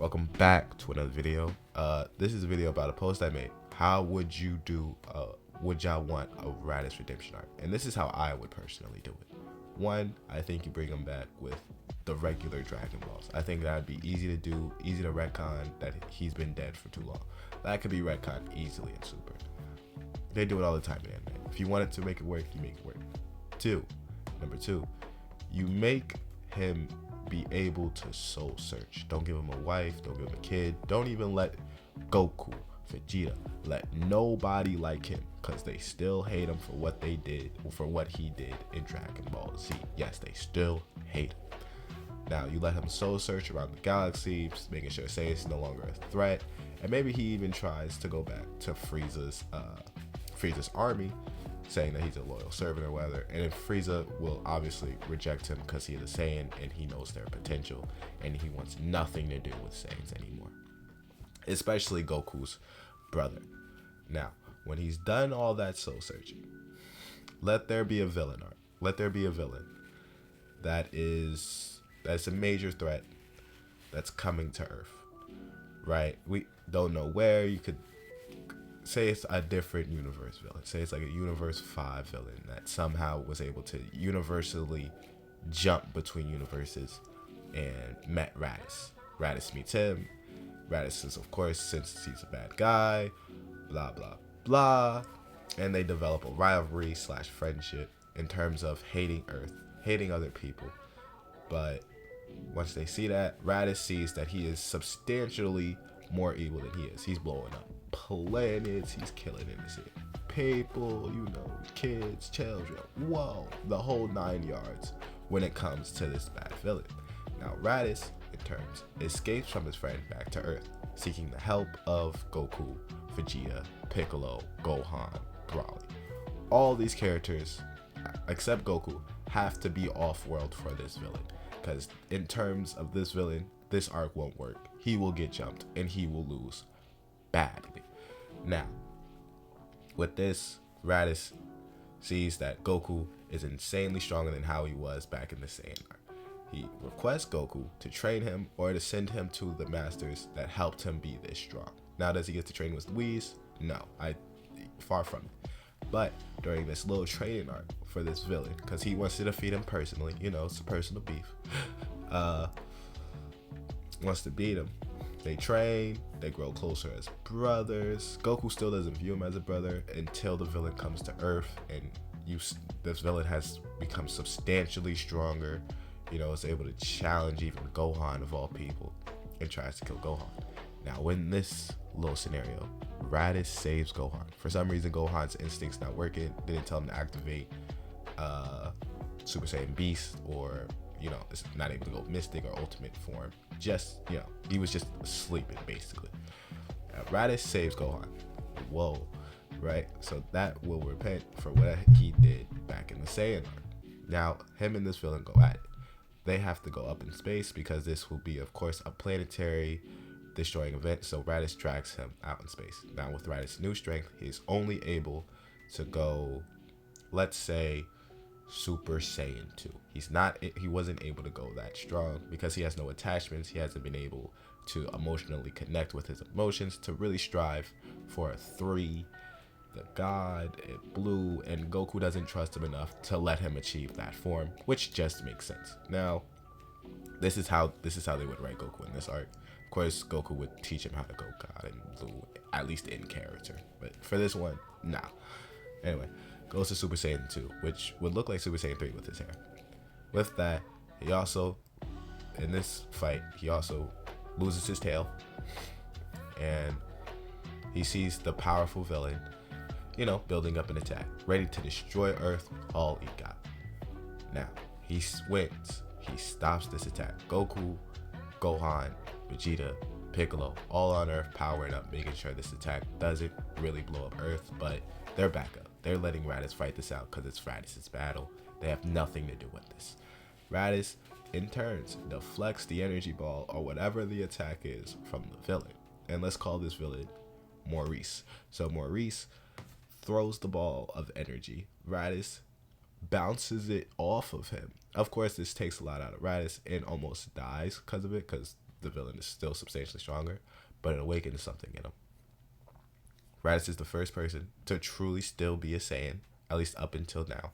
Welcome back to another video. This is a video about a post I made. How would you do, would y'all want a RADITZ redemption arc? And this is how I would personally do it. One, I think you bring him back with the regular Dragon Balls. I think that would be easy to do, easy to retcon that he's been dead for too long. That could be retconned easily in Super. They do it all the time in anime. If you wanted to make it work, you make it work. Number two, you make him be able to soul search. Don't give him a wife, don't give him a kid, don't even let Goku, Vegeta, let nobody like him, because they still hate him for what they did, or for what he did in Dragon Ball Z. Yes, they still hate him. Now you let him soul search around the galaxy, just making sure Saiyan's no longer a threat, and maybe he even tries to go back to Frieza's army, saying that he's a loyal servant or whatever, and then Frieza will obviously reject him because he's a Saiyan and he knows their potential and he wants nothing to do with Saiyans anymore, especially Goku's brother. Now, when he's done all that soul searching, let there be a villain arc. Let there be a villain that's a major threat that's coming to Earth, right? We don't know where. You could say it's a different universe villain. Say it's like a universe 5 villain that somehow was able to universally jump between universes and met Raditz. Raditz meets him. Raditz is, of course, since he's a bad guy, blah, blah, blah. And they develop a rivalry / friendship in terms of hating Earth, hating other people. But once they see that, Raditz sees that he is substantially more evil than he is. He's blowing up planets, he's killing innocent people, kids, children, whoa, the whole 9 yards when it comes to this bad villain. Now Raditz, in turns, escapes from his friend back to Earth, seeking the help of Goku, Vegeta, Piccolo, Gohan, Broly. All these characters, except Goku, have to be off-world for this villain, because in terms of this villain, this arc won't work. He will get jumped and he will lose badly. Now, with this, Raditz sees that Goku is insanely stronger than how he was back in the Saiyan arc. He requests Goku to train him or to send him to the masters that helped him be this strong. Now, does he get to train with Whis? No, far from it. But during this little training arc for this villain, because he wants to defeat him personally, it's a personal beef, wants to beat him. They train, they grow closer as brothers. Goku still doesn't view him as a brother until the villain comes to Earth, and this villain has become substantially stronger. Is able to challenge even Gohan of all people, and tries to kill Gohan. Now, in this little scenario, Raditz saves Gohan. For some reason, Gohan's instincts not working. Didn't tell him to activate Super Saiyan Beast, or it's not able to go Mystic or Ultimate form. Just, he was just sleeping, basically. Raditz saves Gohan. Whoa, right? So that will repent for what he did back in the Saiyan arc. Now, him and this villain go at it. They have to go up in space because this will be, of course, a planetary destroying event. So Raditz drags him out in space. Now, with Raditz's new strength, he's only able to go, let's say, Super Saiyan 2. He wasn't able to go that strong because he has no attachments. He hasn't been able to emotionally connect with his emotions to really strive for a 3, the god, it blue, and Goku doesn't trust him enough to let him achieve that form, which just makes sense. Now, this is how they would write Goku in this arc. Of course, Goku would teach him how to go god and blue, at least in character. But for this one, nah. Anyway, goes to Super Saiyan 2, which would look like Super Saiyan 3 with his hair. With that, he also, in this fight, he also loses his tail, and he sees the powerful villain, building up an attack, ready to destroy Earth with all he got. Now, he wins. He stops this attack. Goku, Gohan, Vegeta, Piccolo, all on Earth powering up, making sure this attack doesn't really blow up Earth, but they're back up. They're letting Raditz fight this out because it's Raditz's battle. They have nothing to do with this. Raditz, in turns, deflects the energy ball or whatever the attack is from the villain. And let's call this villain Maurice. So Maurice throws the ball of energy. Raditz bounces it off of him. Of course, this takes a lot out of Raditz and almost dies because of it, because the villain is still substantially stronger, but it awakens something in him. Raditz is the first person to truly still be a Saiyan, at least up until now.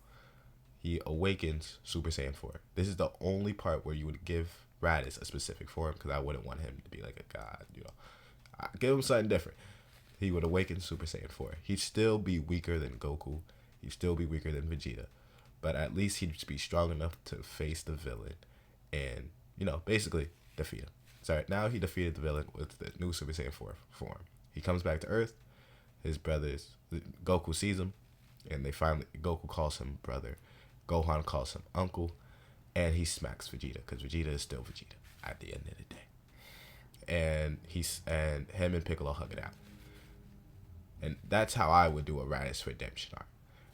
He awakens Super Saiyan 4. This is the only part where you would give Raditz a specific form, because I wouldn't want him to be like a god, you know. I'd give him something different. He would awaken Super Saiyan 4. He'd still be weaker than Goku. He'd still be weaker than Vegeta. But at least he'd be strong enough to face the villain and, you know, basically defeat him. So now he defeated the villain with the new Super Saiyan 4 form. He comes back to Earth. His brothers, Goku sees him, and Goku calls him brother. Gohan calls him uncle, and he smacks Vegeta, because Vegeta is still Vegeta at the end of the day. And him and Piccolo hug it out. And that's how I would do a Raditz redemption arc.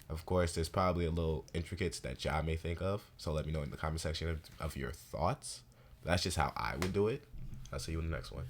Of course, there's probably a little intricates that y'all may think of, so let me know in the comment section of your thoughts. But that's just how I would do it. I'll see you in the next one.